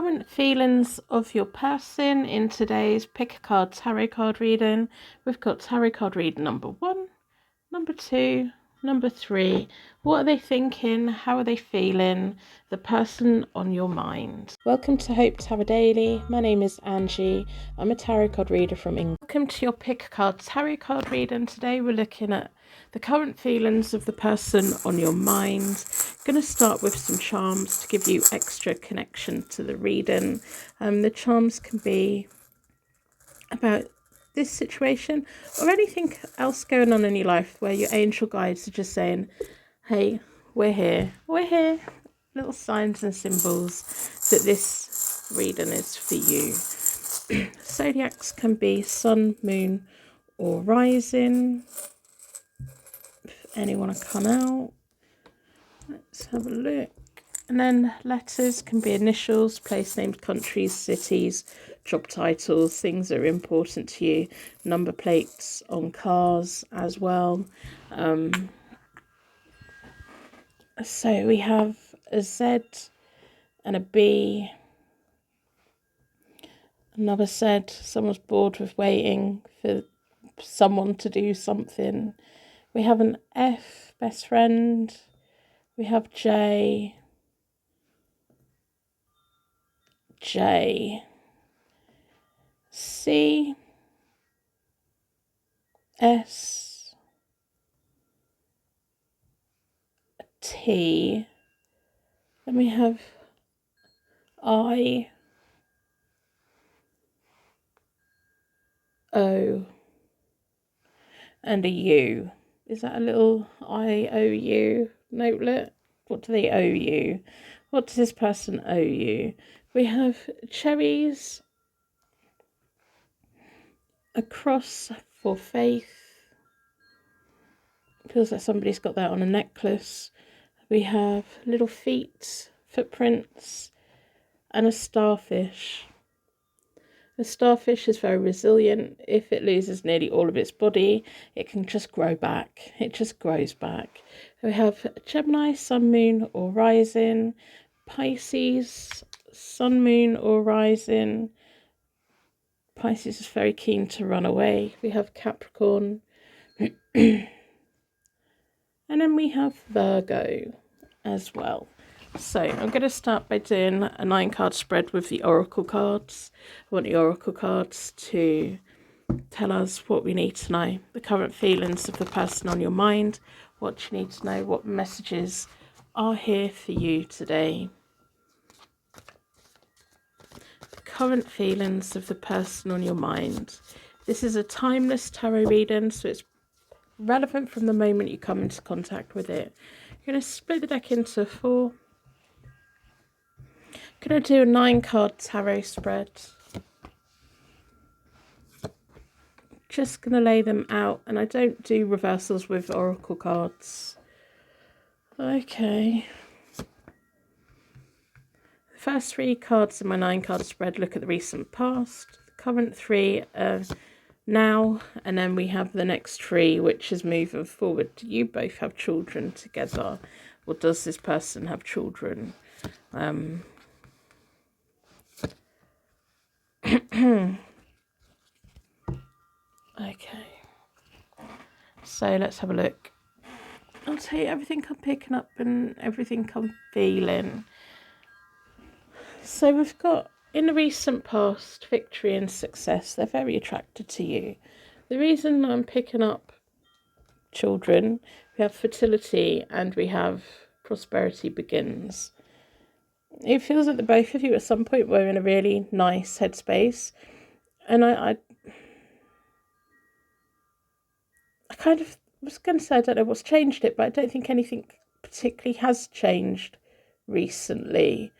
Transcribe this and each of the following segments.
current feelings of your person in today's Pick a Card Tarot card reading. We've got tarot card reading number 1, number 2, number 3. What are they thinking? How are they feeling? The person on your mind. Welcome to Hope Tarot Daily. My name is Angie. I'm a tarot card reader from England. Welcome to your Pick a Card Tarot card reading. Today we're looking at the current feelings of the person on your mind. Going to start with some charms to give you extra connection to the reading. The charms can be about this situation or anything else going on in your life where your angel guides are just saying, hey, we're here. Little signs and symbols that this reading is for you. Zodiacs can be sun, moon or rising. If any want to come out, let's have a look. And then letters can be initials, place names, countries, cities, job titles, things that are important to you. Number plates on cars as well. So we have a Z and a B. Another Z, someone's bored with waiting for someone to do something. We have an F, best friend. We have J, C, S, T. Then we have I, O, and a U. Is that a little IOU notelet? What do they owe you? What does this person owe you? We have cherries, a cross for faith. Feels like somebody's got that on a necklace. We have little feet, footprints, and a starfish. The starfish is very resilient. If it loses nearly all of its body, it can just grow back. It just grows back. We have Gemini, sun, moon, or rising. Pisces, sun, moon, or rising. Pisces is very keen to run away. We have Capricorn. And then we have Virgo as well. So I'm going to start by doing a 9-card spread with the oracle cards. I want the oracle cards to tell us what we need to know, the current feelings of the person on your mind, what you need to know, what messages are here for you today. The current feelings of the person on your mind. This is a timeless tarot reading, so it's relevant from the moment you come into contact with it. You're going to split the deck into 4. Going to do a 9-card tarot spread. Just going to lay them out, and I don't do reversals with oracle cards. Okay. The first 3 cards in my 9-card spread look at the recent past. The current 3 are now, and then we have the next 3, which is moving forward. Do you both have children together, or does this person have children? Okay, so let's have a look. I'll tell you everything I'm picking up and everything I'm feeling. So we've got, in the recent past, victory and success. They're very attracted to you. The reason I'm picking up children, we have fertility and we have prosperity begins. It feels like the both of you at some point were in a really nice headspace. And I kind of was going to say I don't know what's changed it, but I don't think anything particularly has changed recently.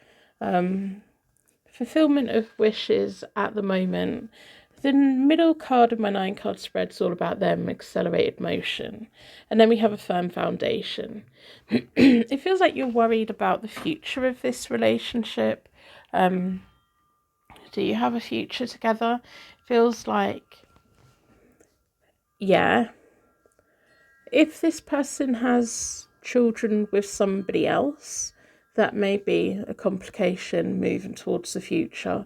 Fulfillment of wishes at the moment. The middle card of my 9-card spread is all about them, accelerated motion. And then we have a firm foundation. It feels like you're worried about the future of this relationship. Do you have a future together? Feels like, yeah. If this person has children with somebody else, that may be a complication moving towards the future.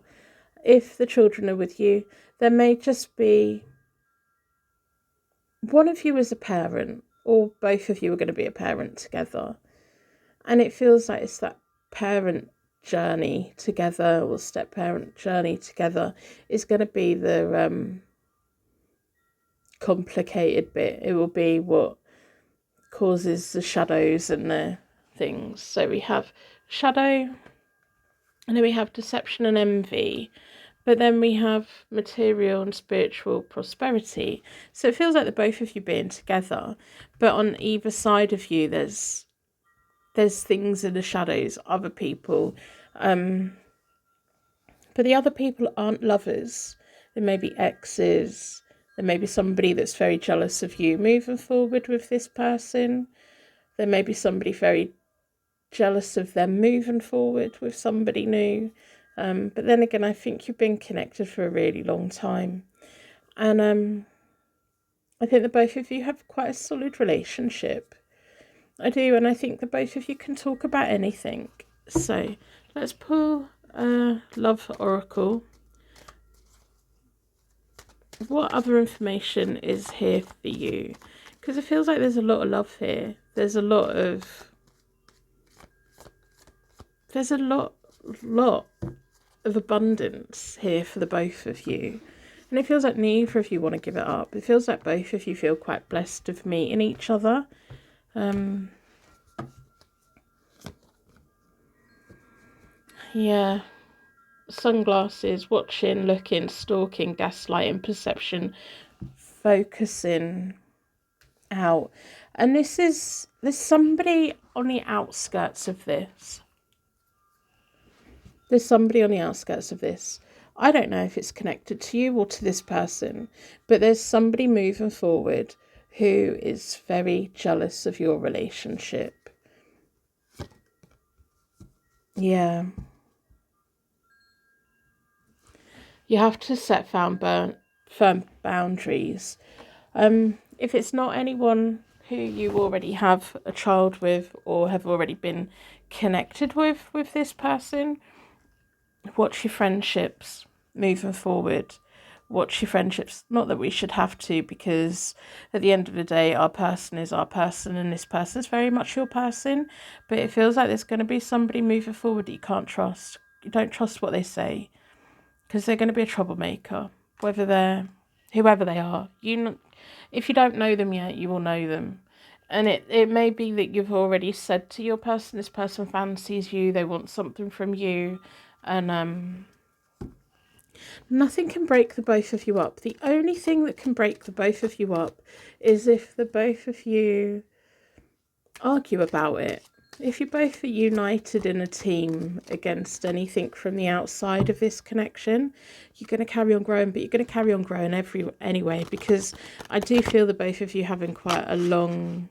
If the children are with you, there may just be one of you as a parent, or both of you are going to be a parent together. And it feels like it's that parent journey together, or step-parent journey together, is going to be the complicated bit. It will be what causes the shadows and the things. So we have shadow, and then we have deception and envy, but then we have material and spiritual prosperity. So it feels like the both of you being together, but on either side of you there's things in the shadows, other people, but the other people aren't lovers. They may be exes. There may be somebody that's very jealous of you moving forward with this person. There may be somebody very jealous of them moving forward with somebody new. But then again, I think you've been connected for a really long time. And I think the both of you have quite a solid relationship. I do, and I think the both of you can talk about anything. So let's pull a love oracle. What other information is here for you? Because it feels like there's a lot of love here. There's a lot of abundance here for the both of you. And it feels like neither of you want to give it up. It feels like both of you feel quite blessed of meeting each other. Yeah. Sunglasses, watching, looking, stalking, gaslighting, perception, focusing out. And there's somebody on the outskirts of this. There's somebody on the outskirts of this. I don't know if it's connected to you or to this person, but there's somebody moving forward who is very jealous of your relationship. Yeah. You have to set firm boundaries. If it's not anyone who you already have a child with or have already been connected with this person, watch your friendships moving forward. Watch your friendships. Not that we should have to, because at the end of the day, our person is our person and this person is very much your person. But it feels like there's going to be somebody moving forward that you can't trust. You don't trust what they say, because they're going to be a troublemaker, whoever they are. If you don't know them yet, you will know them. And it may be that you've already said to your person, this person fancies you, they want something from you, and nothing can break the both of you up. The only thing that can break the both of you up is if the both of you argue about it. If you both are united in a team against anything from the outside of this connection, you're going to carry on growing, but you're going to carry on growing anyway, because I do feel that both of you having quite a long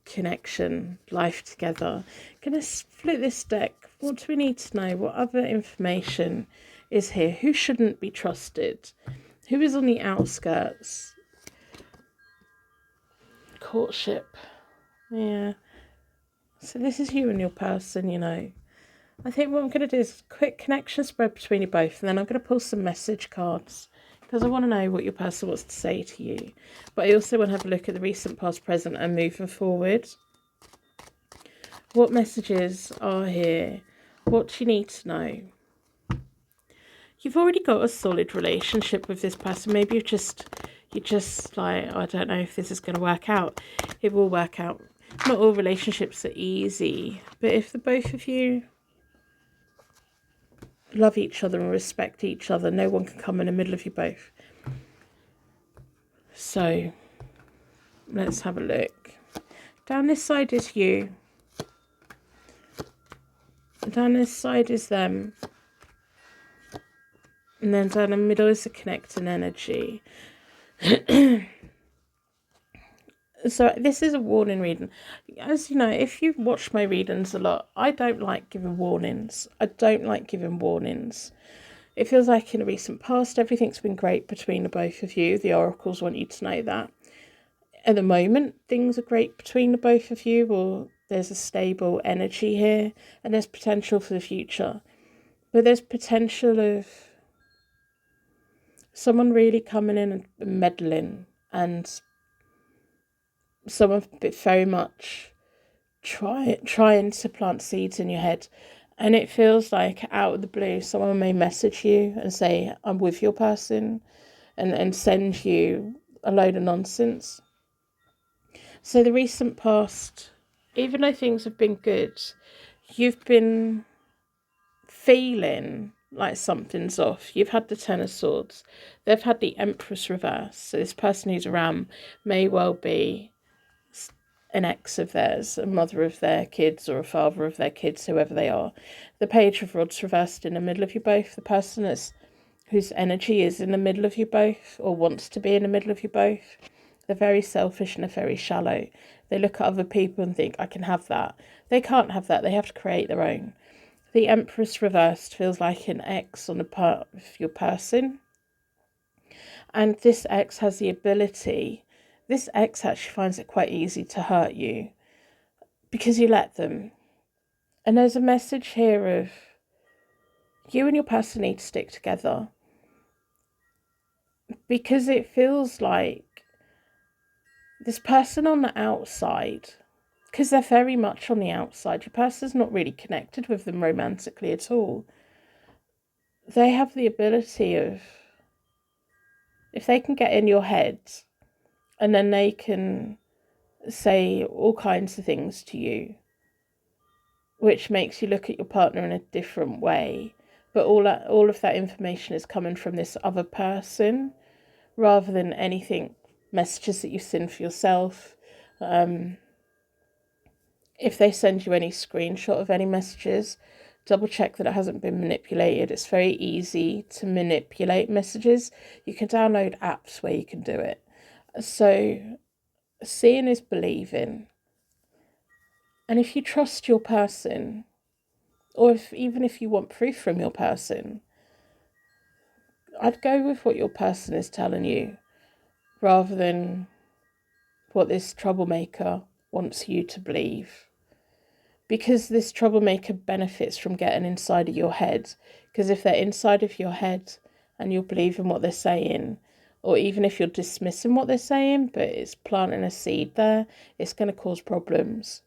connection, life together. Going to split this deck. What do we need to know? What other information is here? Who shouldn't be trusted? Who is on the outskirts? Courtship. Yeah. So this is you and your person, you know. I think what I'm going to do is a quick connection spread between you both, and then I'm going to pull some message cards, because I want to know what your person wants to say to you. But I also want to have a look at the recent, past, present, and moving forward. What messages are here? What do you need to know? You've already got a solid relationship with this person. Maybe you're just like, I don't know if this is going to work out. It will work out. Not all relationships are easy, but if the both of you love each other and respect each other, no one can come in the middle of you both. So let's have a look. Down this side is you. Down this side is them. And then down the middle is the connecting energy. So this is a warning reading. As you know, if you've watched my readings a lot, I don't like giving warnings. It feels like in the recent past, everything's been great between the both of you. The oracles want you to know that. At the moment, things are great between the both of you, or there's a stable energy here, and there's potential for the future. But there's potential of someone really coming in and meddling, and someone very much trying to plant seeds in your head. And it feels like out of the blue, someone may message you and say, I'm with your person, and send you a load of nonsense. So the recent past, even though things have been good, you've been feeling like something's off. You've had the Ten of Swords. They've had the Empress reverse. So this person who's around may well be an ex of theirs, a mother of their kids, or a father of their kids, whoever they are. The Page of Rods reversed in the middle of you both. The person whose energy is in the middle of you both, or wants to be in the middle of you both. They're very selfish and they're very shallow. They look at other people and think, I can have that. They can't have that. They have to create their own. The Empress reversed feels like an X on the part of your person. And this X has the ability, this X actually finds it quite easy to hurt you because you let them. And there's a message here of you and your person need to stick together, because it feels like this person on the outside, because they're very much on the outside, your person's not really connected with them romantically at all. They have the ability of, if they can get in your head, and then they can say all kinds of things to you, which makes you look at your partner in a different way. But all of that information is coming from this other person, rather than anything, messages that you've seen for yourself. If they send you any screenshot of any messages, double check that it hasn't been manipulated. It's very easy to manipulate messages. You can download apps where you can do it. So seeing is believing. And if you trust your person, or even if you want proof from your person, I'd go with what your person is telling you, rather than what this troublemaker wants you to believe. Because this troublemaker benefits from getting inside of your head. Because if they're inside of your head and you're believing what they're saying, or even if you're dismissing what they're saying, but it's planting a seed there, it's going to cause problems.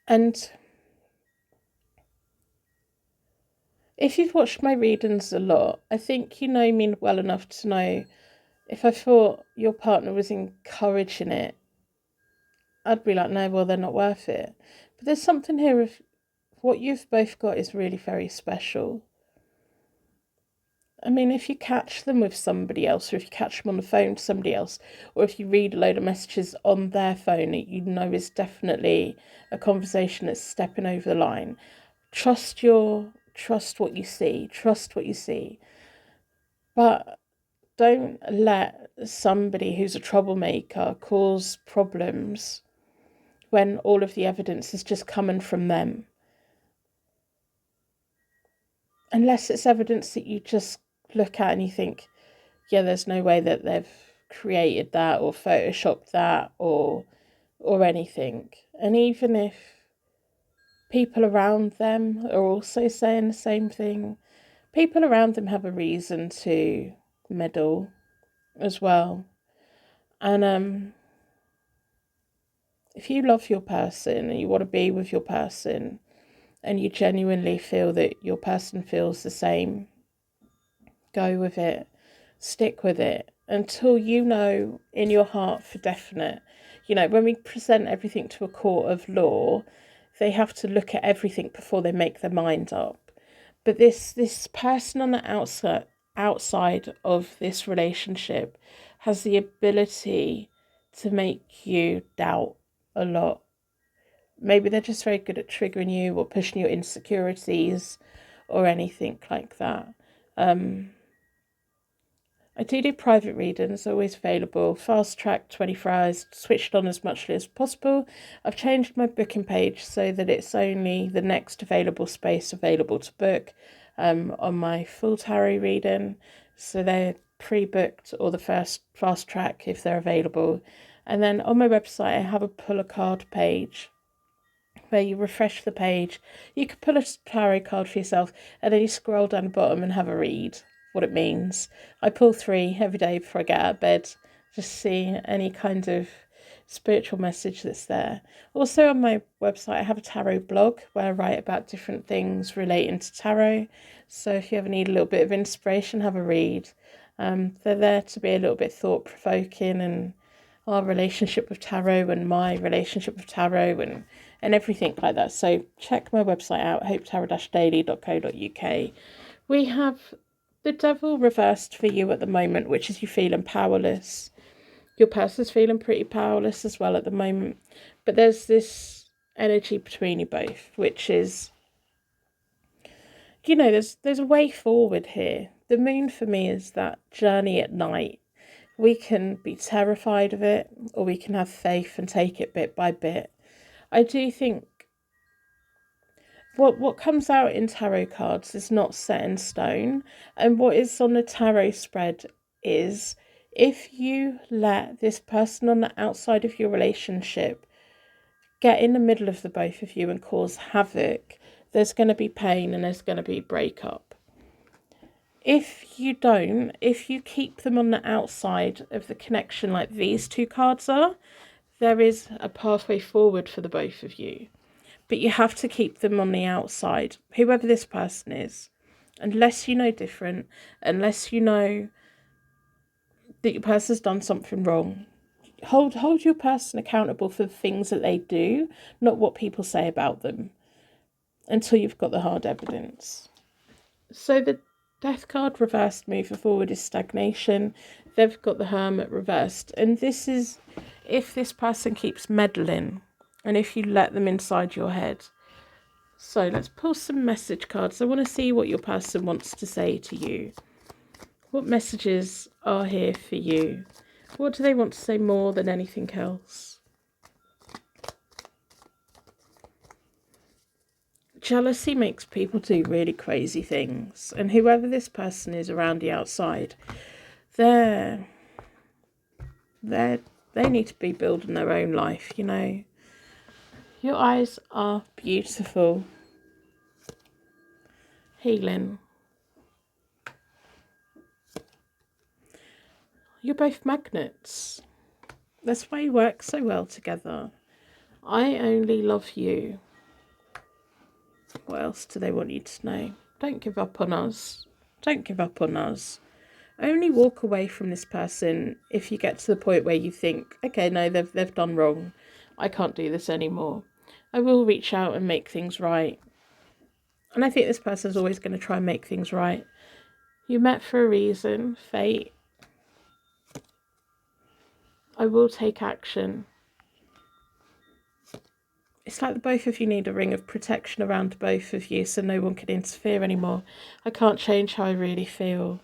And if you've watched my readings a lot, I think you know me well enough to know if I thought your partner was encouraging it, I'd be like, no, well, they're not worth it. But there's something here of what you've both got is really very special. I mean, if you catch them with somebody else, or if you catch them on the phone to somebody else, or if you read a load of messages on their phone, you know is definitely a conversation that's stepping over the line. Trust what you see. Trust what you see. But don't let somebody who's a troublemaker cause problems when all of the evidence is just coming from them. Unless it's evidence that you just look at and you think, yeah, there's no way that they've created that or photoshopped that or anything. And even if people around them are also saying the same thing, people around them have a reason to meddle as well. And if you love your person and you want to be with your person, and you genuinely feel that your person feels the same, go with it. Stick with it until you know in your heart for definite. You know, when we present everything to a court of law, they have to look at everything before they make their mind up. But this person on the outside of this relationship has the ability to make you doubt a lot. Maybe they're just very good at triggering you or pushing your insecurities or anything like that. I do private readings, always available, fast track, 24 hours, switched on as much as possible. I've changed my booking page so that it's only the next available space available to book on my full tarot reading. So they're pre-booked, or the first fast track if they're available. And then on my website, I have a pull a card page where you refresh the page. You could pull a tarot card for yourself, and then you scroll down the bottom and have a read what it means. I pull 3 every day before I get out of bed, just see any kind of spiritual message that's there. Also on my website, I have a tarot blog where I write about different things relating to tarot. So if you ever need a little bit of inspiration, have a read. They're there to be a little bit thought-provoking, and our relationship with tarot and my relationship with tarot and everything like that. So check my website out, hopetarot-daily.co.uk. We have the Devil reversed for you at the moment, which is you feeling powerless. Your person's feeling pretty powerless as well at the moment. But there's this energy between you both, which is, there's a way forward here. The moon for me is that journey at night. We can be terrified of it, or we can have faith and take it bit by bit. I do think what comes out in tarot cards is not set in stone. And what is on the tarot spread is, if you let this person on the outside of your relationship get in the middle of the both of you and cause havoc, there's going to be pain and there's going to be breakup. If you keep them on the outside of the connection like these 2 cards are, there is a pathway forward for the both of you. But you have to keep them on the outside, whoever this person is. Unless you know different, unless you know that your person's done something wrong. Hold your person accountable for the things that they do, not what people say about them, until you've got the hard evidence. So the Death card reversed moving forward is stagnation. They've got the Hermit reversed. And this is if this person keeps meddling and if you let them inside your head. So let's pull some message cards. I want to see what your person wants to say to you. What messages are here for you? What do they want to say more than anything else? Jealousy makes people do really crazy things. And whoever this person is around the outside, they need to be building their own life, Your eyes are beautiful. Healing. You're both magnets. That's why you work so well together. I only love you. What else do they want you to know? Don't give up on us. Don't give up on us. Only walk away from this person if you get to the point where you think, okay, no, they've done wrong. I can't do this anymore. I will reach out and make things right. And I think this person's always going to try and make things right. You met for a reason, fate. I will take action. It's like the both of you need a ring of protection around both of you so no one can interfere anymore. I can't change how I really feel.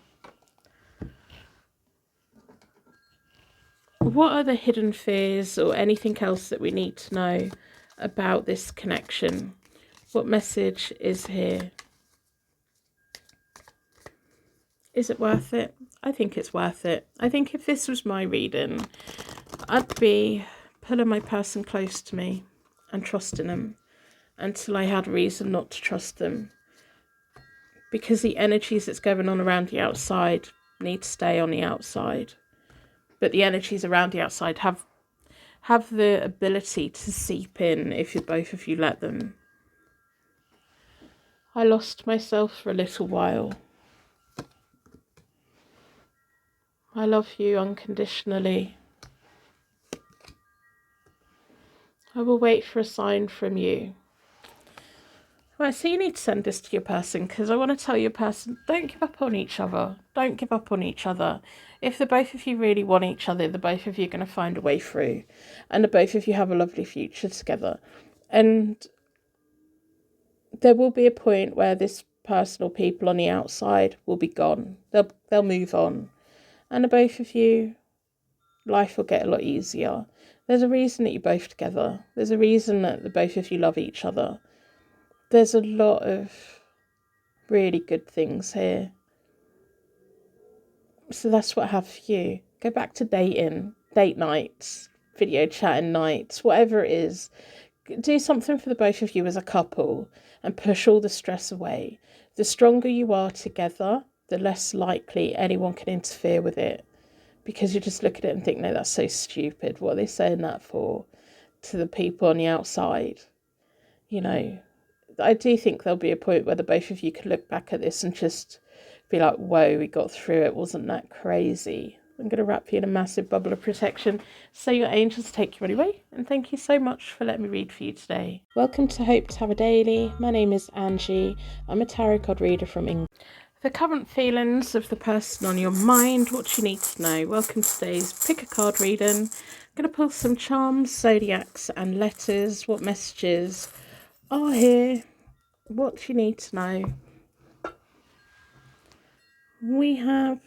What are the hidden fears or anything else that we need to know about this connection? What message is here? Is it worth it? I think it's worth it. I think if this was my reading, I'd be pulling my person close to me and trusting them until I had reason not to trust them. Because the energies that's going on around the outside need to stay on the outside. But the energies around the outside have the ability to seep in if both of you let them. I lost myself for a little while. I love you unconditionally. I will wait for a sign from you. Right, so you need to send this to your person because I want to tell your person, don't give up on each other. Don't give up on each other. If the both of you really want each other, the both of you are going to find a way through. And the both of you have a lovely future together. And there will be a point where this person or people on the outside will be gone. They'll move on. And the both of you, life will get a lot easier. There's a reason that you're both together. There's a reason that the both of you love each other. There's a lot of really good things here. So that's what I have for you. Go back to dating, date nights, video chatting nights, whatever it is. Do something for the both of you as a couple and push all the stress away. The stronger you are together, the less likely anyone can interfere with it, because you just look at it and think, no, that's so stupid. What are they saying that for to the people on the outside? You know, I do think there'll be a point where the both of you can look back at this and just be like, whoa, we got through it. Wasn't that crazy? I'm going to wrap you in a massive bubble of protection so your angels take you anyway. And thank you so much for letting me read for you today. Welcome to Hope Tarot Daily. My name is Angie. I'm a tarot card reader from England. The current feelings of the person on your mind, what you need to know. Welcome to today's pick a card reading. I'm going to pull some charms, zodiacs and letters. What messages are here? What you need to know. We have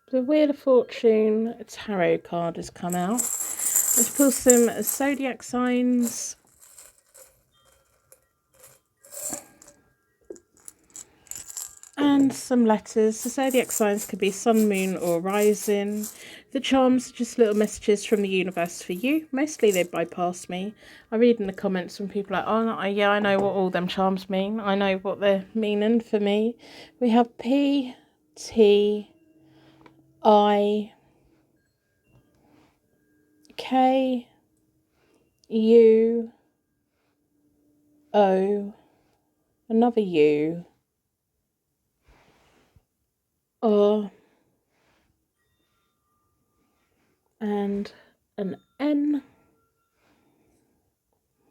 the Wheel of Fortune tarot card has come out. Let's pull some zodiac signs. And some letters. The zodiac signs could be sun, moon or rising. The charms are just little messages from the universe for you. Mostly they bypass me. I read in the comments when people are like, oh yeah, I know what all them charms mean. I know what they're meaning for me. We have P, T, I, K, U, O, another U, R, and an N.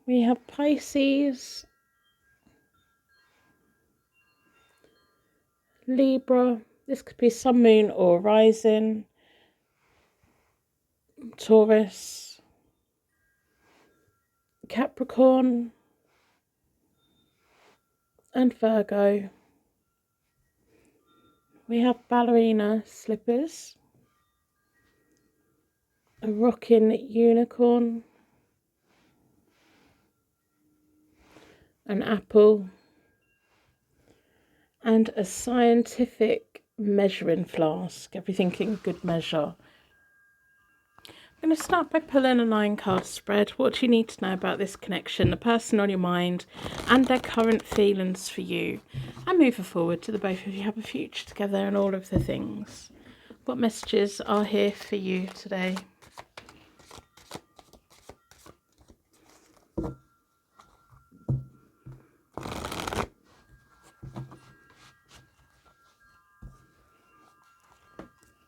We have Pisces, Libra. This could be sun, moon or rising. Taurus, Capricorn, and Virgo. We have ballerina slippers, a rocking unicorn, an apple, and a scientific measuring flask. Everything in good measure. I'm going to start by pulling a 9-card spread. What do you need to know about this connection, the person on your mind, and their current feelings for you? And moving forward to the both of you have a future together and all of the things. What messages are here for you today?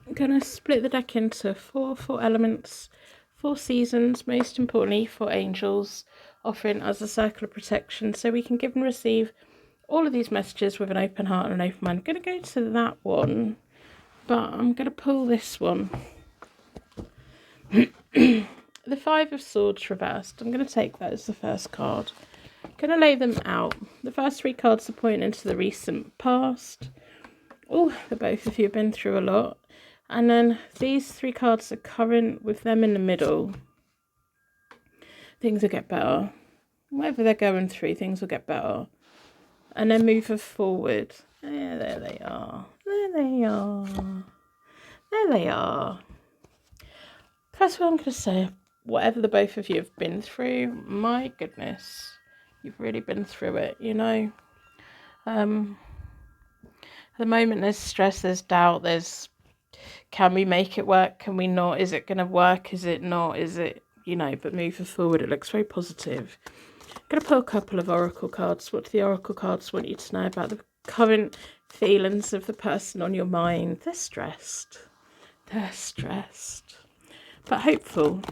I'm going to split the deck into four elements, 4 seasons, most importantly 4 angels, offering us a circle of protection so we can give and receive all of these messages with an open heart and an open mind. I'm going to go to that one, but I'm going to pull this one. The 5 of Swords reversed. I'm going to take that as the first card. I'm going to lay them out. The first 3 cards are pointing to the recent past. Oh, the both of you have been through a lot. And then these 3 cards are current with them in the middle. Things will get better. Whatever they're going through, things will get better. And then move forward. Yeah, there they are. There they are. There they are. First of all, I'm going to say, whatever the both of you have been through, my goodness, you've really been through it, you know. At the moment, there's stress, there's doubt, there's, can we make it work? Can we not? Is it going to work? Is it not? Is it, you know, but moving forward, it looks very positive. I'm going to pull a couple of oracle cards. What do the oracle cards want you to know about the current feelings of the person on your mind? They're stressed. They're stressed. But hopeful.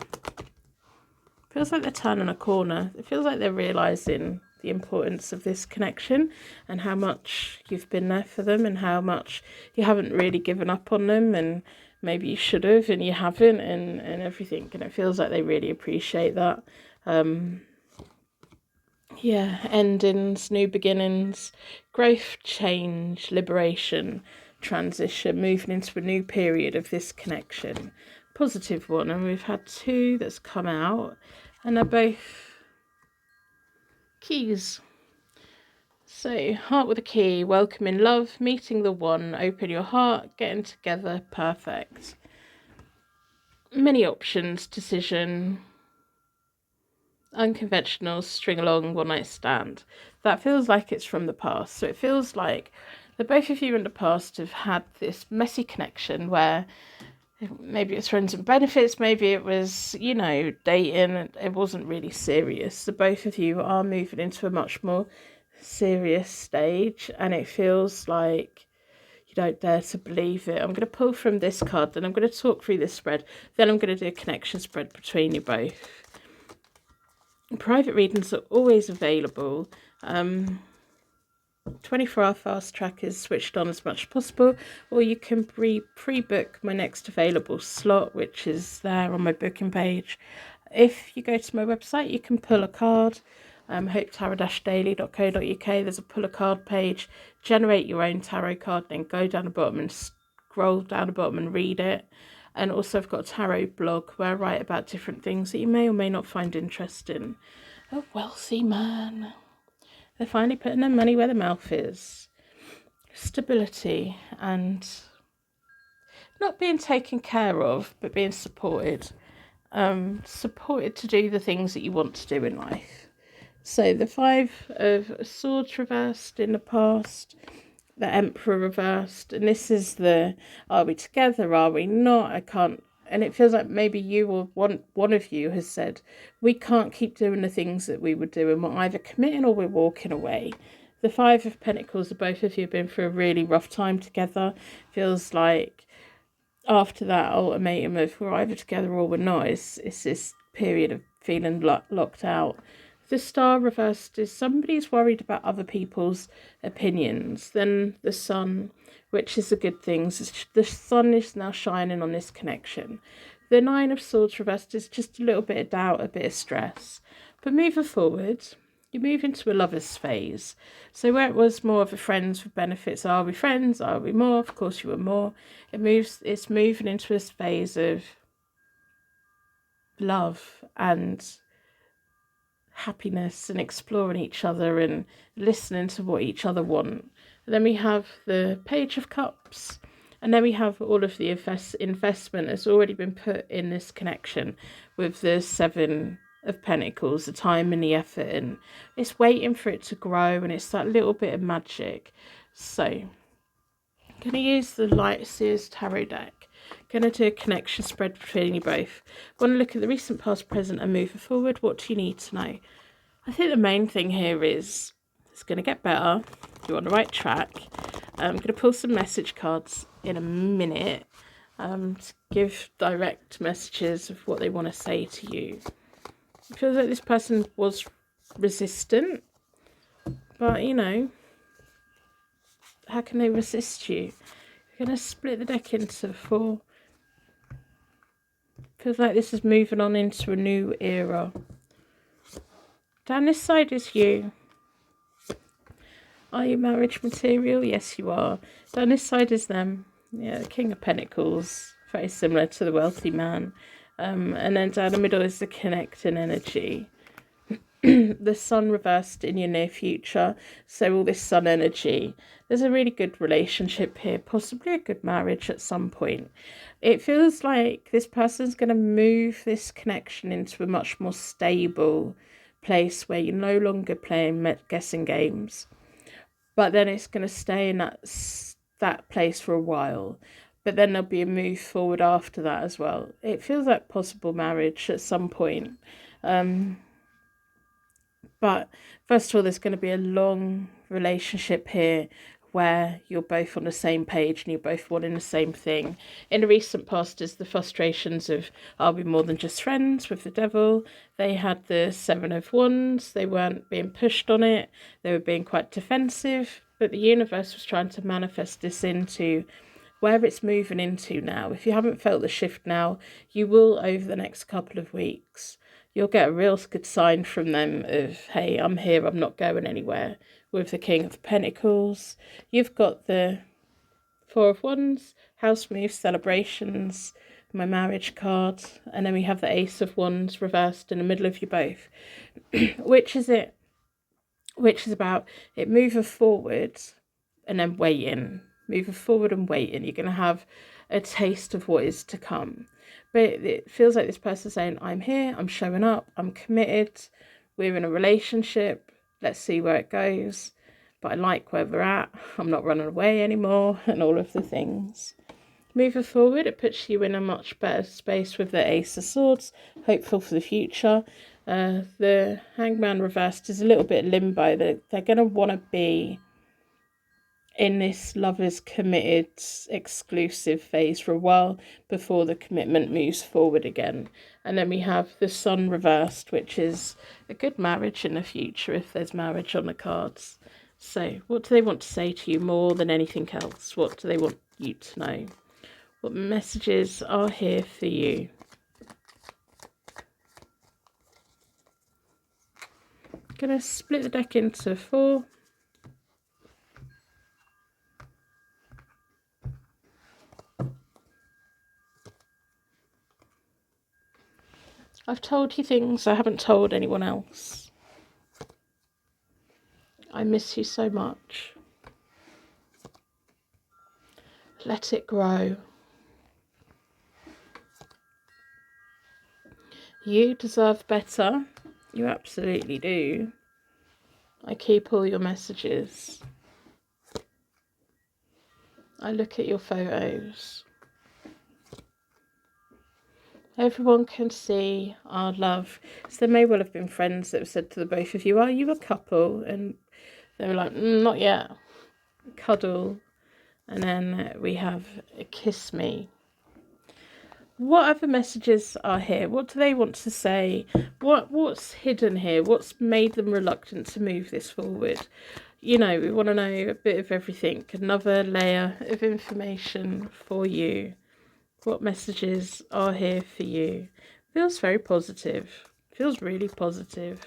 Feels like they're turning a corner. It feels like they're realising the importance of this connection and how much you've been there for them and how much you haven't really given up on them, and maybe you should have and you haven't, and everything. And it feels like they really appreciate that. Yeah, endings, new beginnings, growth, change, liberation, transition, moving into a new period of this connection. Positive one, and we've had 2 that's come out, and they're both keys. So, heart with a key, welcoming love, meeting the one, open your heart, getting together, perfect. many options, decision, unconventional, string along, one night stand. That feels like it's from the past. So it feels like the both of you in the past have had this messy connection where maybe it's friends and benefits, maybe it was, dating. It wasn't really serious. The both of you are moving into a much more serious stage, and it feels like you don't dare to believe it. I'm going to pull from this card, then I'm going to talk through this spread, then I'm going to do a connection spread between you both. Private readings are always available. 24-hour fast track is switched on as much as possible, or you can pre-book my next available slot, which is there on my booking page. If you go to my website, you can pull a card, hopetarot-daily.co.uk. there's a pull a card page. Generate your own tarot card, then go down the bottom and scroll down the bottom and read it. And also I've got a tarot blog where I write about different things that you may or may not find interesting. A wealthy man. They're finally putting their money where their mouth is. Stability and not being taken care of, but being supported. Supported to do the things that you want to do in life. So the 5 of Swords reversed in the past, the Emperor reversed, and this is the, are we together, are we not? I can't. And it feels like maybe you or one of you has said, we can't keep doing the things that we would do, and we're either committing or we're walking away. The 5 of Pentacles, the both of you have been through a really rough time together. Feels like after that ultimatum of we're either together or we're not, it's this period of feeling locked out. The Star reversed is somebody's worried about other people's opinions. Then the Sun, which is a good thing. The sun is now shining on this connection. The 9 of Swords reversed is just a little bit of doubt, a bit of stress. But moving forward, you move into a lover's phase. So where it was more of a friends with benefits, are we friends? Are we more? Of course you were more. It's moving into this phase of love and happiness and exploring each other and listening to what each other want. And then we have the Page of Cups, and then we have all of the investment that's already been put in this connection with the 7 of Pentacles, the time and the effort, and it's waiting for it to grow, and it's that little bit of magic. So I'm going to use the Light Seers Tarot deck. Going to do a connection spread between you both. Want to look at the recent, past, present, and moving forward. What do you need to know? I think the main thing here is it's going to get better. You're on the right track. I'm going to pull some message cards in a minute to give direct messages of what they want to say to you. It feels like this person was resistant, but how can they resist you? You're going to split the deck into 4. Feels like this is moving on into a new era. Down this side is you. Are you marriage material? Yes, you are. Down this side is them. Yeah, the King of Pentacles. Very similar to the wealthy man. And then down the middle is the connecting energy. The Sun reversed in your near future. So all this Sun energy. There's a really good relationship here. Possibly a good marriage at some point. It feels like this person's going to move this connection into a much more stable place where you're no longer playing guessing games. But then it's going to stay in that place for a while. But then there'll be a move forward after that as well. It feels like possible marriage at some point. But first of all, there's going to be a long relationship here where you're both on the same page and you're both wanting the same thing. In the recent past is the frustrations of, are we more than just friends with the devil? They had the 7 of Wands. They weren't being pushed on it. They were being quite defensive. But the universe was trying to manifest this into where it's moving into now. If you haven't felt the shift now, you will over the next couple of weeks. You'll get a real good sign from them of, hey, I'm here, I'm not going anywhere. With the King of Pentacles, you've got the 4 of Wands, house moves, celebrations, my marriage card, and then we have the Ace of Wands reversed in the middle of you both. Which is it? Which is about it moving forward and then waiting. Moving forward and waiting. You're going to have a taste of what is to come. But it feels like this person saying, I'm here, I'm showing up, I'm committed, we're in a relationship, let's see where it goes. But I like where we're at, I'm not running away anymore, and all of the things. Moving forward, it puts you in a much better space with the Ace of Swords, hopeful for the future. The Hangman reversed is a little bit limbo. They're going to want to be in this lovers committed exclusive phase for a while before the commitment moves forward again. And then we have the Sun reversed, which is a good marriage in the future if there's marriage on the cards. So what do they want to say to you more than anything else? What do they want you to know? What messages are here for you? I'm going to split the deck into 4. I've told you things I haven't told anyone else. I miss you so much. Let it grow. You deserve better. You absolutely do. I keep all your messages. I look at your photos. Everyone can see our love. So there may well have been friends that have said to the both of you, are you a couple? And they were like, not yet. Cuddle. And then we have a kiss me. What other messages are here? What do they want to say? What's hidden here? What's made them reluctant to move this forward? You know, we want to know a bit of everything. Another layer of information for you. What messages are here for you? Feels very positive. Feels really positive.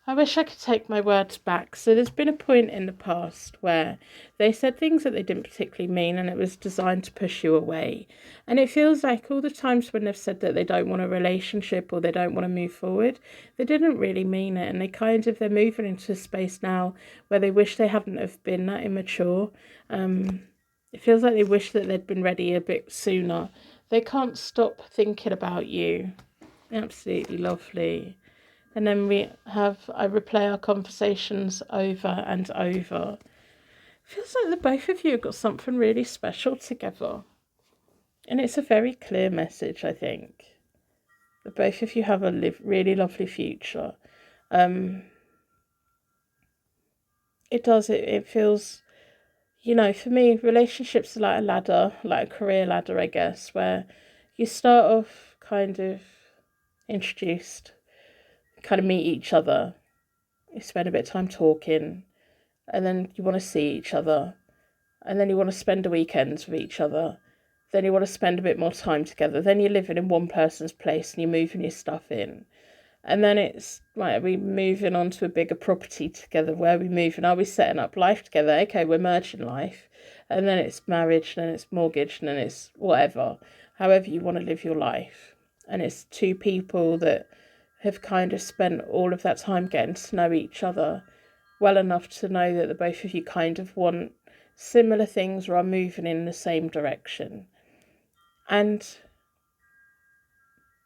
I wish I could take my words back. So there's been a point in the past where they said things that they didn't particularly mean and it was designed to push you away. And it feels like all the times when they've said that they don't want a relationship or they don't want to move forward, they didn't really mean it. And they're moving into a space now where they wish they hadn't have been that immature. It feels like they wish that they'd been ready a bit sooner. They can't stop thinking about you. Absolutely lovely. And then I replay our conversations over and over. Feels like the both of you have got something really special together. And it's a very clear message, I think. The both of you have a really lovely future. It does, it feels, you know, for me, relationships are like a ladder, like a career ladder, I guess, where you start off kind of introduced, kind of meet each other, you spend a bit of time talking, and then you want to see each other, and then you want to spend a weekend with each other, then you want to spend a bit more time together, then you're living in one person's place and you're moving your stuff in, and then it's, right, are we moving on to a bigger property together, where are we moving, are we setting up life together, okay, we're merging life, and then it's marriage, and then it's mortgage, and then it's whatever, however you want to live your life. And it's two people that have kind of spent all of that time getting to know each other well enough to know that the both of you kind of want similar things or are moving in the same direction. And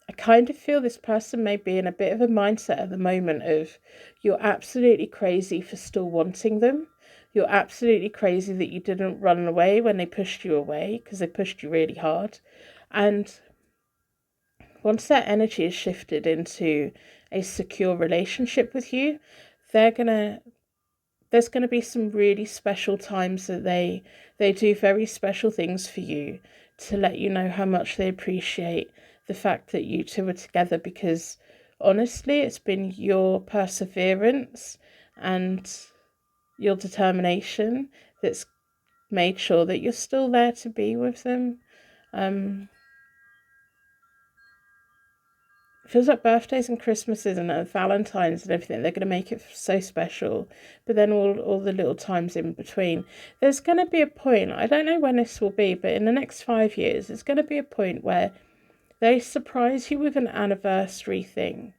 I kind of feel this person may be in a bit of a mindset at the moment of, you're absolutely crazy for still wanting them. You're absolutely crazy that you didn't run away when they pushed you away, because they pushed you really hard. And once that energy is shifted into a secure relationship with you, there's going to be some really special times that they do very special things for you to let you know how much they appreciate the fact that you two are together, because honestly, it's been your perseverance and your determination that's made sure that you're still there to be with them. Feels like birthdays and Christmases and Valentine's and everything, they're going to make it so special. But then all the little times in between, there's going to be a point, I don't know when this will be, but in the next 5 years, there's going to be a point where They surprise you with an anniversary thing,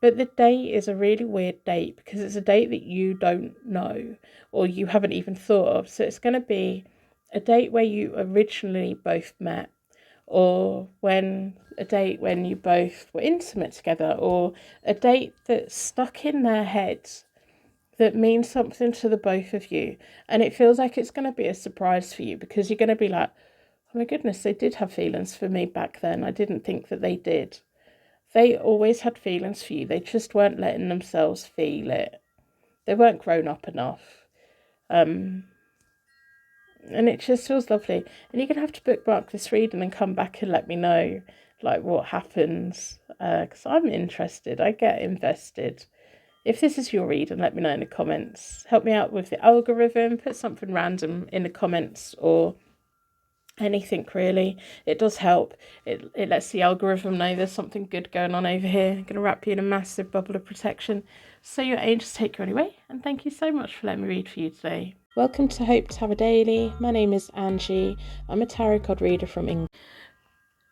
but the date is a really weird date because it's a date that you don't know or you haven't even thought of. So it's going to be a date where you originally both met, or a date when you both were intimate together, or a date that's stuck in their heads that means something to the both of you. And it feels like it's going to be a surprise for you because you're going to be like, oh my goodness, they did have feelings for me back then. I didn't think that they did. They always had feelings for you. They just weren't letting themselves feel it. They weren't grown up enough. And it just feels lovely. And you're going to have to bookmark this reading and come back and let me know, like, what happens. Because I'm interested. I get invested. If this is your reading, let me know in the comments. Help me out with the algorithm. Put something random in the comments or anything really. It does help. It lets the algorithm know there's something good going on over here. I'm going to wrap you in a massive bubble of protection so your angels take you anyway. And thank you so much for letting me read for you today. Welcome to Hope Tarot Daily. My name is Angie. I'm a tarot card reader from England.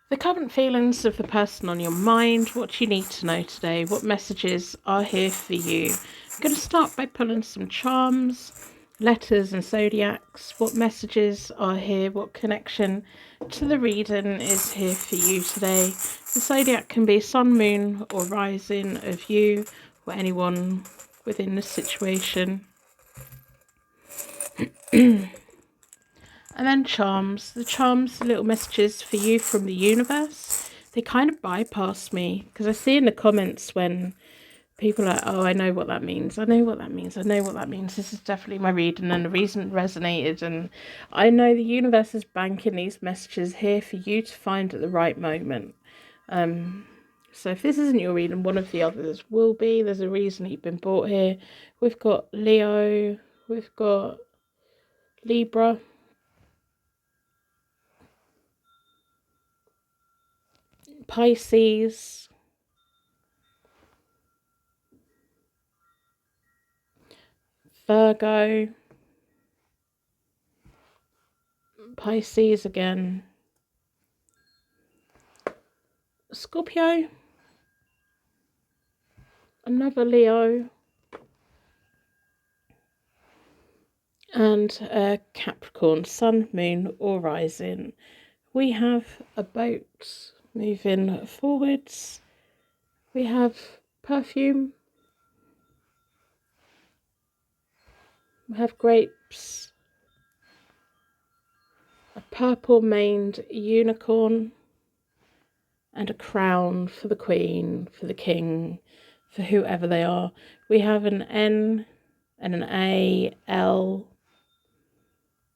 The current feelings of the person on your mind, what you need to know today, what messages are here for you. I'm going to start by pulling some charms, letters and zodiacs. What messages are here, what connection to the reading is here for you today. The zodiac can be sun, moon or rising of you or anyone within the situation. And then charms. The charms, little messages for you from the universe. They kind of bypass me because I see in the comments when people are like, oh, I know what that means. I know what that means. I know what that means. This is definitely my reading and the reason it resonated. And I know the universe is banking these messages here for you to find at the right moment. So if this isn't your reading, one of the others will be. There's a reason you've been brought here. We've got Leo. We've got Libra. Pisces, Virgo, Pisces again, Scorpio, another Leo, and Capricorn, sun, moon or rising. We have a boat moving forwards. We have perfume. We have grapes. A purple-maned unicorn. And a crown for the queen, for the king, for whoever they are. We have an N and an A, L,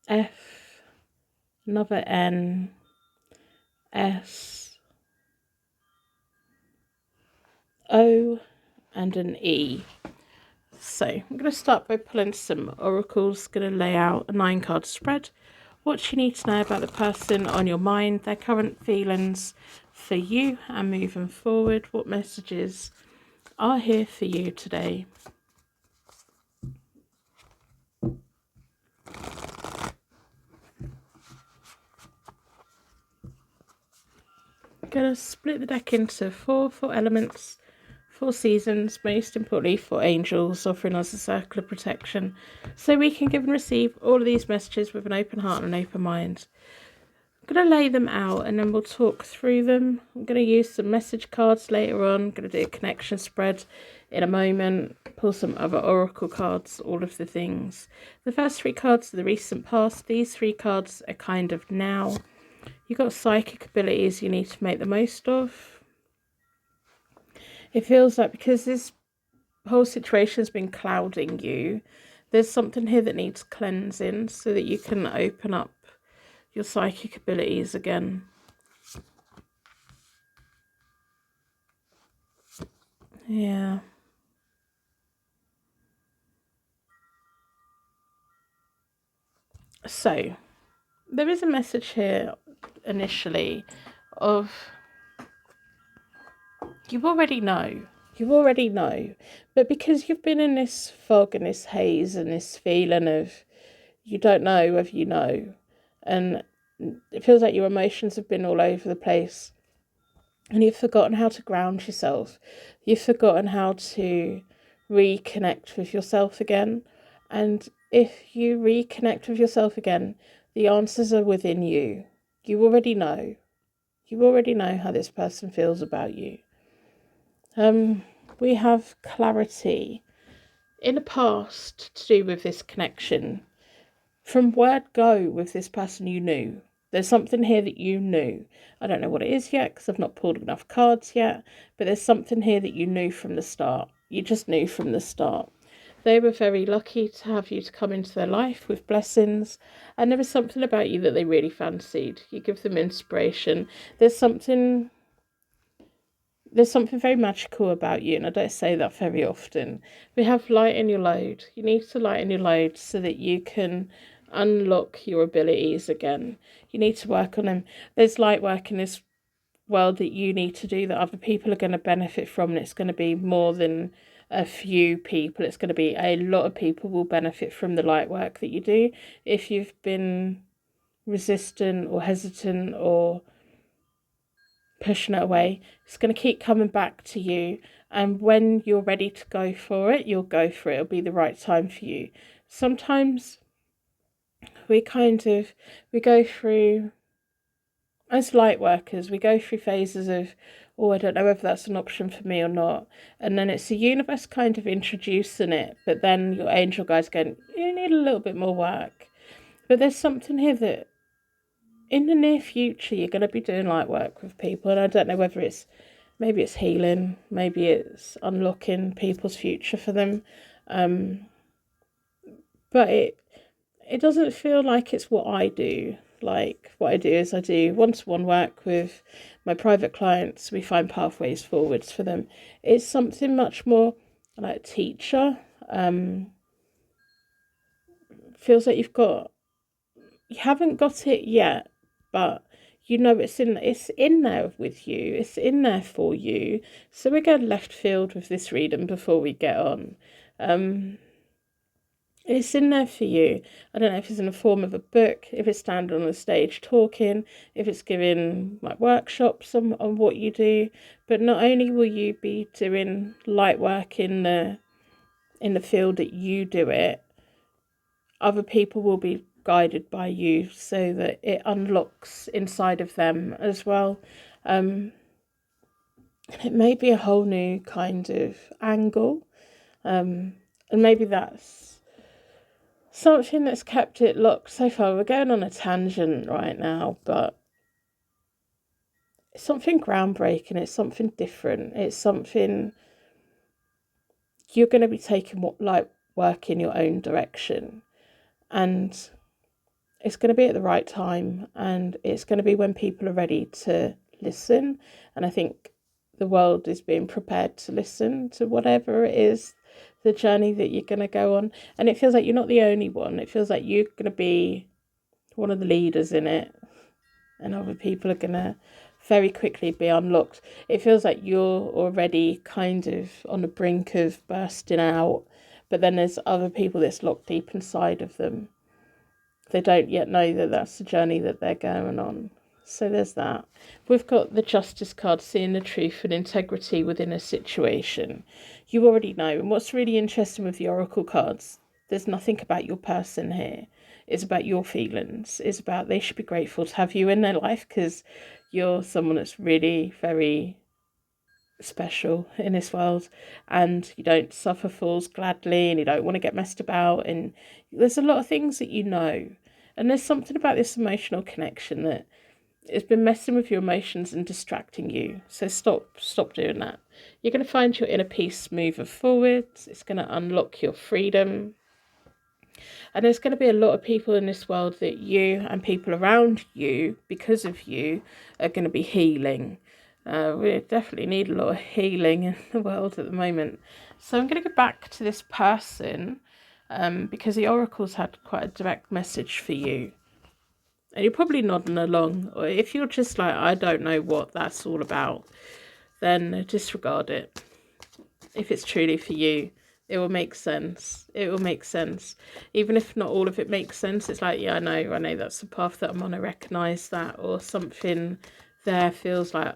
F, another N, S, O, and an E. So I'm going to start by pulling some oracles. Going to lay out a 9-card spread. What you need to know about the person on your mind, their current feelings for you and moving forward. What messages are here for you today? I'm going to split the deck into four elements, 4 seasons, most importantly 4 angels, offering us a circle of protection so we can give and receive all of these messages with an open heart and an open mind. I'm going to lay them out and then we'll talk through them. I'm going to use some message cards later on. I'm going to do a connection spread in a moment, pull some other oracle cards, all of the things. The first 3 cards are the recent past. These 3 cards are kind of now. You've got psychic abilities you need to make the most of. It feels like because this whole situation has been clouding you, there's something here that needs cleansing so that you can open up your psychic abilities again. Yeah. So, there is a message here initially of you already know, but because you've been in this fog and this haze and this feeling of you don't know whether you know, and it feels like your emotions have been all over the place. and you've forgotten how to ground yourself. You've forgotten how to reconnect with yourself again. And if you reconnect with yourself again, the answers are within you. You already know. You already know how this person feels about you. We have clarity in the past to do with this connection. From word go with this person, you knew. There's something here that you knew. I don't know what it is yet because I've not pulled enough cards yet, but there's something here that you knew from the start. You just knew from the start. They were very lucky to have you to come into their life with blessings, and there was something about you that they really fancied. You give them inspiration. There's something very magical about you, and I don't say that very often. We have light in your load. You need to lighten your load so that you can unlock your abilities again. You need to work on them. There's light work in this world that you need to do that other people are going to benefit from, and it's going to be more than a few people. It's going to be a lot of people will benefit from the light work that you do. If you've been resistant or hesitant or pushing it away, it's going to keep coming back to you, and when you're ready to go for it, you'll go for it. It'll be the right time for you. Sometimes we go through, as light workers, we go through phases of, oh, I don't know whether that's an option for me or not, and then it's the universe kind of introducing it, but then your angel guide's going, you need a little bit more work. But there's something here that in the near future you're going to be doing light work with people, and I don't know whether maybe it's healing, maybe it's unlocking people's future for them, but it doesn't feel like it's what I do. Like, what I do is I do one-to-one work with my private clients. We find pathways forwards for them. It's something much more like a teacher. Feels like you haven't got it yet, but you know it's in there with you. It's in there for you. So we're going left field with this reading before we get on. It's in there for you. I don't know if it's in the form of a book, if it's standing on the stage talking, if it's giving like workshops on what you do. But not only will you be doing light work in the field that you do it, other people will be guided by you so that it unlocks inside of them as well. It may be a whole new kind of angle, and maybe that's something that's kept it locked so far. We're going on a tangent right now, but it's something groundbreaking. It's something different. It's something you're going to be taking light work in your own direction, and it's going to be at the right time, and it's going to be when people are ready to listen. And I think the world is being prepared to listen to whatever it is, the journey that you're going to go on. And it feels like you're not the only one. It feels like you're going to be one of the leaders in it, and other people are going to very quickly be unlocked. It feels like you're already kind of on the brink of bursting out, but then there's other people that's locked deep inside of them. They don't yet know that that's the journey that they're going on. So there's that. We've got the Justice card, seeing the truth and integrity within a situation. You already know. And what's really interesting with the Oracle cards, there's nothing about your person here. It's about your feelings. It's about they should be grateful to have you in their life because you're someone that's really very special in this world, and you don't suffer fools gladly, and you don't want to get messed about, and there's a lot of things that you know, and there's something about this emotional connection that it's been messing with your emotions and distracting you. So stop doing that. You're going to find your inner peace moving forwards. It's going to unlock your freedom. And there's going to be a lot of people in this world that you and people around you, because of you, are going to be healing. We definitely need a lot of healing in the world at the moment. So I'm going to go back to this person because the oracles had quite a direct message for you. And you're probably nodding along. Or if you're just like, I don't know what that's all about, then disregard it. If it's truly for you, it will make sense. It will make sense. Even if not all of it makes sense, it's like, yeah, I know that's the path that I'm on. I recognise that, or something there feels like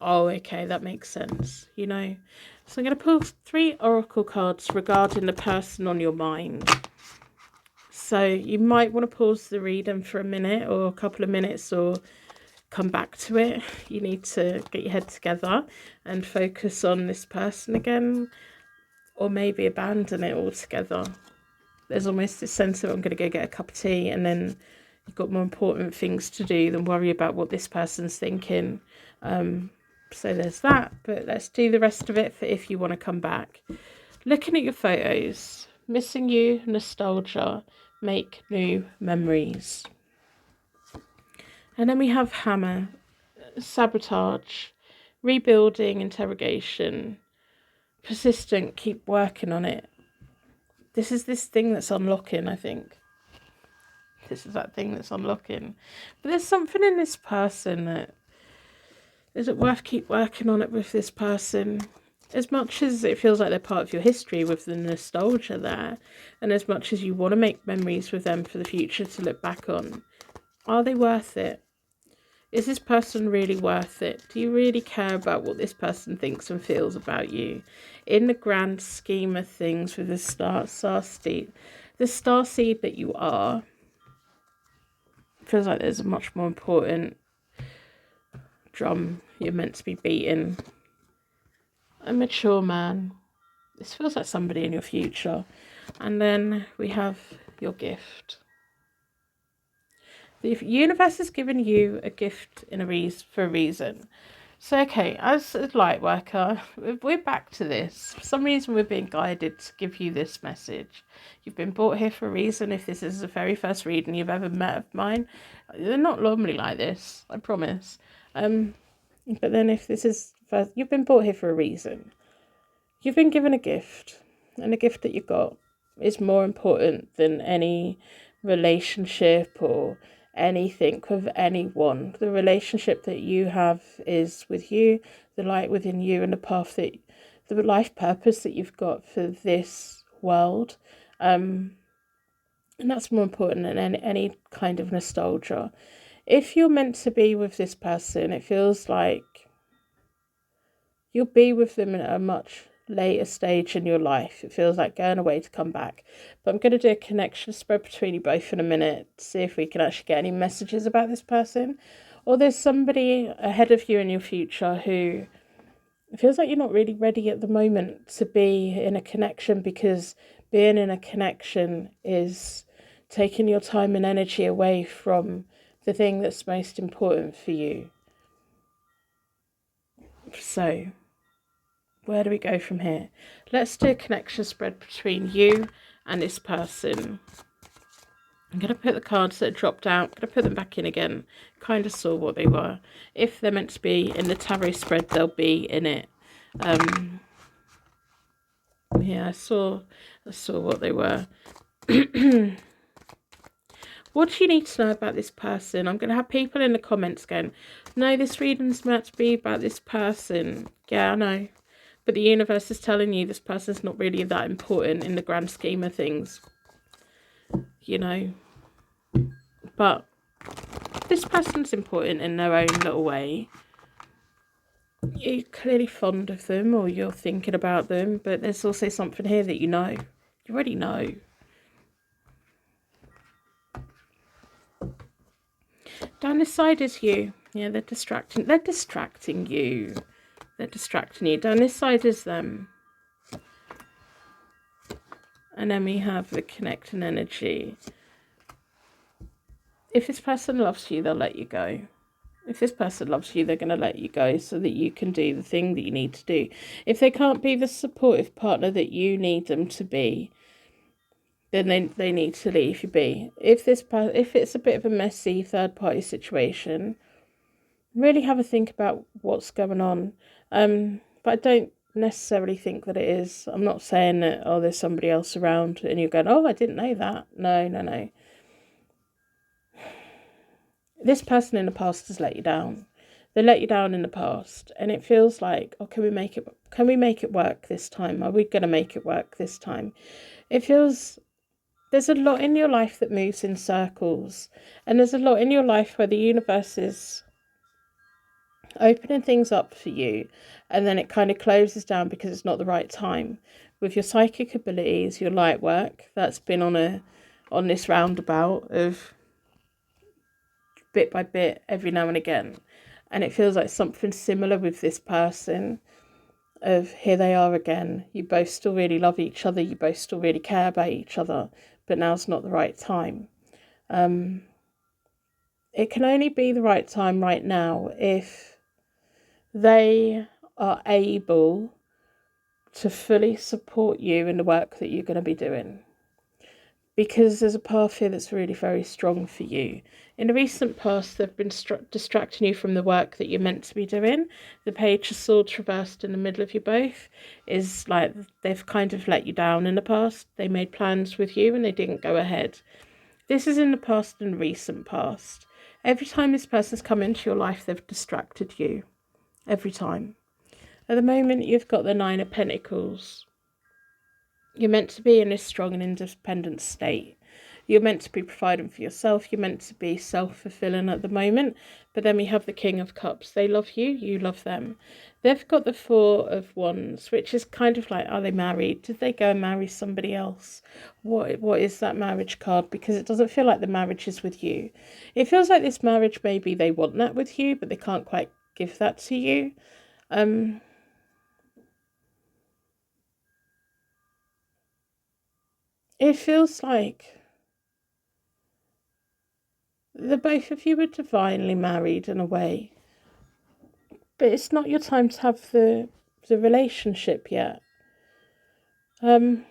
Oh, okay, that makes sense, you know. So I'm going to pull 3 oracle cards regarding the person on your mind. So you might want to pause the reading for a minute or a couple of minutes, or come back to it. You need to get your head together and focus on this person again, or maybe abandon it altogether. There's almost this sense of, I'm going to go get a cup of tea, and then you've got more important things to do than worry about what this person's thinking. So there's that, but let's do the rest of it for if you want to come back. Looking at your photos, missing you, nostalgia, make new memories. And then we have hammer, sabotage, rebuilding, interrogation, persistent, keep working on it. This is this thing that's unlocking, I think. This is that thing that's unlocking. But there's something in this person that, is it worth keep working on it with this person? As much as it feels like they're part of your history with the nostalgia there, and as much as you want to make memories with them for the future to look back on, are they worth it? Is this person really worth it? Do you really care about what this person thinks and feels about you? In the grand scheme of things with the star seed, the star seed that you are, feels like there's a much more important drum you're meant to be beating. A mature man. This feels like somebody in your future. And then we have your gift. The universe has given you a gift for a reason. So, okay, as a light worker, we're back to this. For some reason, we're being guided to give you this message. You've been brought here for a reason. If this is the very first reading you've ever met of mine, they're not normally like this, I promise. But then if this is first, you've been brought here for a reason. You've been given a gift, and the gift that you got is more important than any relationship or anything with anyone. The relationship that you have is with you, the light within you, and the life purpose that you've got for this world. And that's more important than any kind of nostalgia. If you're meant to be with this person, it feels like you'll be with them at a much later stage in your life. It feels like going away to come back. But I'm going to do a connection spread between you both in a minute to see if we can actually get any messages about this person. Or there's somebody ahead of you in your future who feels like you're not really ready at the moment to be in a connection, because being in a connection is taking your time and energy away from the thing that's most important for you. So, where do we go from here? Let's do a connection spread between you and this person. I'm going to put the cards that dropped out, I'm going to put them back in again. Kind of saw what they were. If they're meant to be in the tarot spread, they'll be in it. Yeah, I saw what they were. What do you need to know about this person? I'm going to have people in the comments going, no, this reading's meant to be about this person. Yeah, I know. But the universe is telling you this person's not really that important in the grand scheme of things. You know. But this person's important in their own little way. You're clearly fond of them, or you're thinking about them. But there's also something here that you know. You already know. Down this side is you. Yeah, they're distracting. They're distracting you. They're distracting you. Down this side is them. And then we have the connecting energy. If this person loves you, they'll let you go. If this person loves you, they're going to let you go so that you can do the thing that you need to do. If they can't be the supportive partner that you need them to be, then they need to leave you be. If it's a bit of a messy third-party situation, really have a think about what's going on. But I don't necessarily think that it is. I'm not saying that, oh, there's somebody else around and you're going, oh, I didn't know that. No. This person in the past has let you down. They let you down in the past, and it feels like, oh, can we make it work this time? Are we going to make it work this time? It feels there's a lot in your life that moves in circles, and there's a lot in your life where the universe is opening things up for you, and then it kind of closes down because it's not the right time. With your psychic abilities, your light work, that's been on this roundabout of bit by bit every now and again. And it feels like something similar with this person of here they are again. You both still really love each other. You both still really care about each other, but now's not the right time. It can only be the right time right now if they are able to fully support you in the work that you're going to be doing. Because there's a path here that's really very strong for you. In the recent past, they've been distracting you from the work that you're meant to be doing. The Page of Swords reversed in the middle of you both is like they've kind of let you down in the past. They made plans with you and they didn't go ahead. This is in the past and recent past. Every time this person's come into your life, they've distracted you. Every time. At the moment, you've got the Nine of Pentacles. You're meant to be in a strong and independent state. You're meant to be providing for yourself. You're meant to be self-fulfilling at the moment. But then we have the King of Cups. They love you. You love them. They've got the Four of Wands, which is kind of like, are they married? Did they go and marry somebody else? What is that marriage card? Because it doesn't feel like the marriage is with you. It feels like this marriage, maybe they want that with you, but they can't quite give that to you. It feels like the both of you are divinely married in a way, but it's not your time to have the relationship yet. And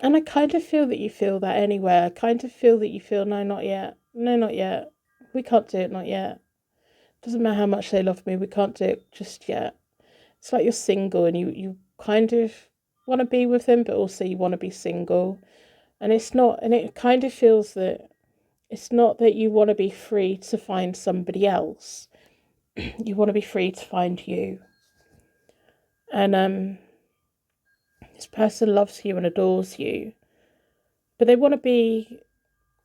I kind of feel that you feel that anyway. I kind of feel that you feel, no, not yet. No, not yet. We can't do it, not yet. Doesn't matter how much they love me, we can't do it just yet. It's like you're single and you kind of want to be with them, but also you want to be single. And it's not, and it kind of feels that it's not that you want to be free to find somebody else. You want to be free to find you. And this person loves you and adores you, but they want to be,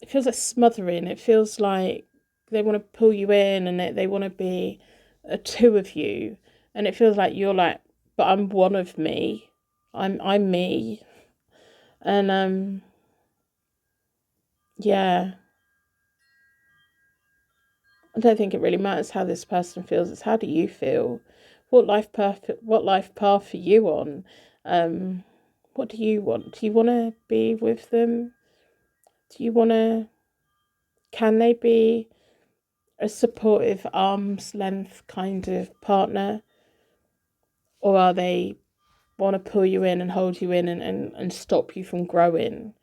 it feels like smothering. It feels like they want to pull you in and they want to be a two of you. And it feels like you're like, but I'm one of me. I'm me. And yeah. I don't think it really matters how this person feels. It's how do you feel? What life path are you on? What do you want? Do you want to be with them? Do you want to? Can they be a supportive arm's length kind of partner, or are they want to pull you in and hold you in and stop you from growing?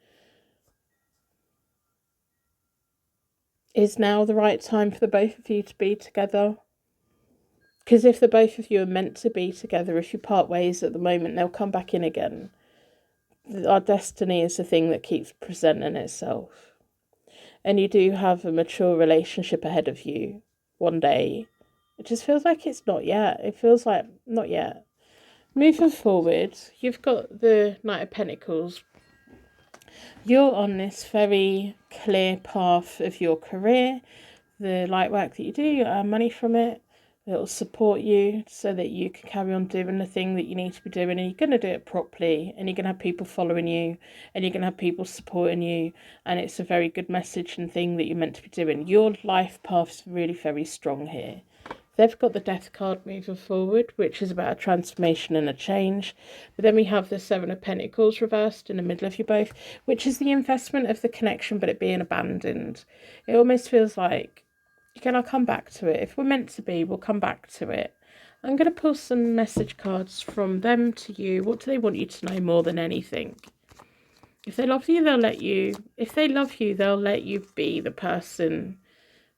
Is now the right time for the both of you to be together? Because if the both of you are meant to be together, if you part ways at the moment, they'll come back in again. Our destiny is the thing that keeps presenting itself. And you do have a mature relationship ahead of you one day. It just feels like it's not yet. It feels like not yet. Moving forward, you've got the Knight of Pentacles. You're on this very clear path of your career. The light work that you do, you earn money from it. It'll support you so that you can carry on doing the thing that you need to be doing, and you're going to do it properly, and you're going to have people following you, and you're going to have people supporting you, and it's a very good message and thing that you're meant to be doing. Your life path's really very strong here. They've got the Death card moving forward, which is about a transformation and a change. But then we have the Seven of Pentacles reversed in the middle of you both, which is the investment of the connection, but it being abandoned. It almost feels like, again, I'll come back to it. If we're meant to be, we'll come back to it. I'm going to pull some message cards from them to you. What do they want you to know more than anything? If they love you, they'll let you. If they love you, they'll let you be the person.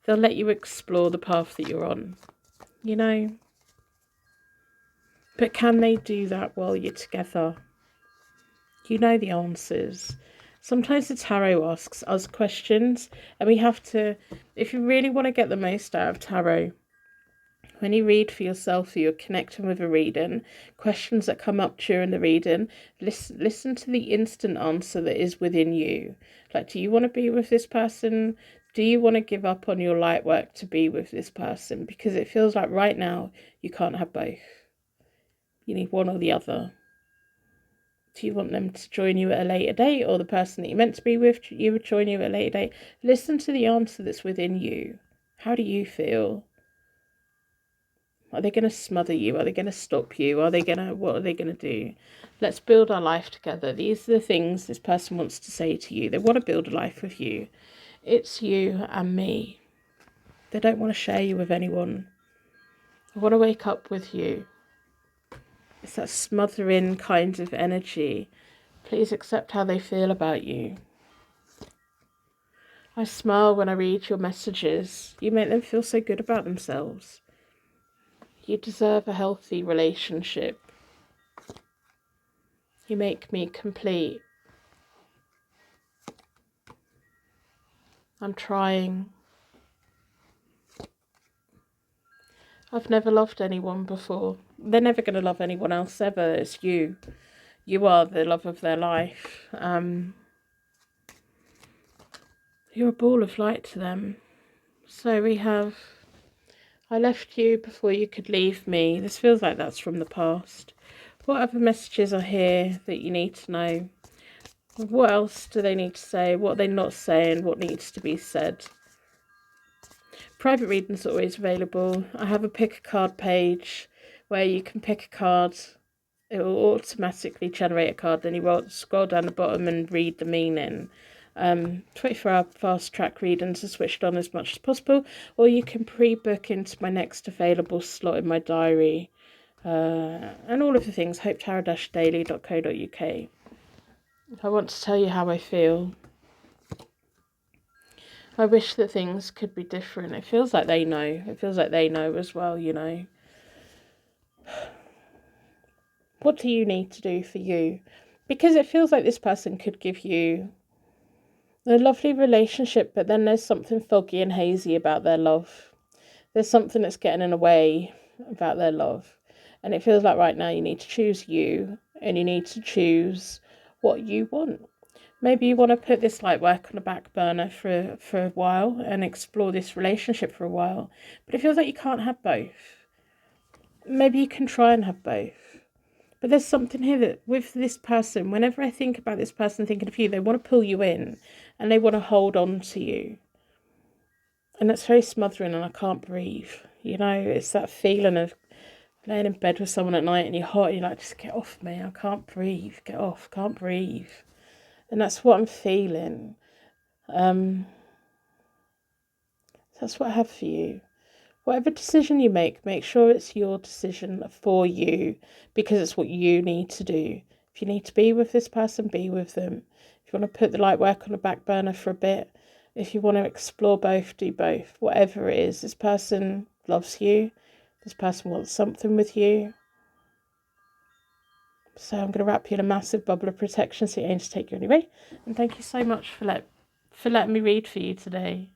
They'll let you explore the path that you're on. You know? But can they do that while you're together? You know the answers. Sometimes the tarot asks us questions, and we have to, if you really want to get the most out of tarot, when you read for yourself or you're connecting with a reading, questions that come up during the reading, listen to the instant answer that is within you. Like, do you want to be with this person? Do you want to give up on your light work to be with this person? Because it feels like right now you can't have both. You need one or the other. Do you want them to join you at a later date, or the person that you're meant to be with, you would join you at a later date? Listen to the answer that's within you. How do you feel? Are they going to smother you? Are they going to stop you? What are they going to do? Let's build our life together. These are the things this person wants to say to you. They want to build a life with you. It's you and me. They don't want to share you with anyone. They want to wake up with you. It's that smothering kind of energy. Please accept how they feel about you. I smile when I read your messages. You make them feel so good about themselves. You deserve a healthy relationship. You make me complete. I'm trying. I've never loved anyone before. They're never going to love anyone else ever. It's you. You are the love of their life. You're a ball of light to them. So we have, I left you before you could leave me. This feels like that's from the past. What other messages are here that you need to know? What else do they need to say? What are they not saying? What needs to be said? Private readings are always available. I have a pick a card page where you can pick a card. It will automatically generate a card. Then you scroll down the bottom and read the meaning. 24-hour fast track readings are switched on as much as possible, or you can pre-book into my next available slot in my diary. And all of the things, hopetarot-daily.co.uk. I want to tell you how I feel. I wish that things could be different. It feels like they know. It feels like they know as well, you know. What do you need to do for you? Because it feels like this person could give you a lovely relationship, but then there's something foggy and hazy about their love. There's something that's getting in the way about their love. And it feels like right now you need to choose you, and you need to choose what you want. Maybe you want to put this light work on the back burner for a while and explore this relationship for a while. But it feels like you can't have both. Maybe you can try and have both. But there's something here that with this person, whenever I think about this person thinking of you, they want to pull you in and they want to hold on to you. And that's very smothering, and I can't breathe. You know, it's that feeling of laying in bed with someone at night and you're hot and you're like, just get off me, I can't breathe, get off, can't breathe. And that's what I'm feeling. That's what I have for you. Whatever decision you make sure it's your decision for you, because it's what you need to do. If you need to be with this person, be with them. If you want to put the light work on the back burner for a bit, if you want to explore both, do both. Whatever it is, this person loves you. This person wants something with you. So I'm going to wrap you in a massive bubble of protection so you ain't to take you anyway. And thank you so much for letting me read for you today.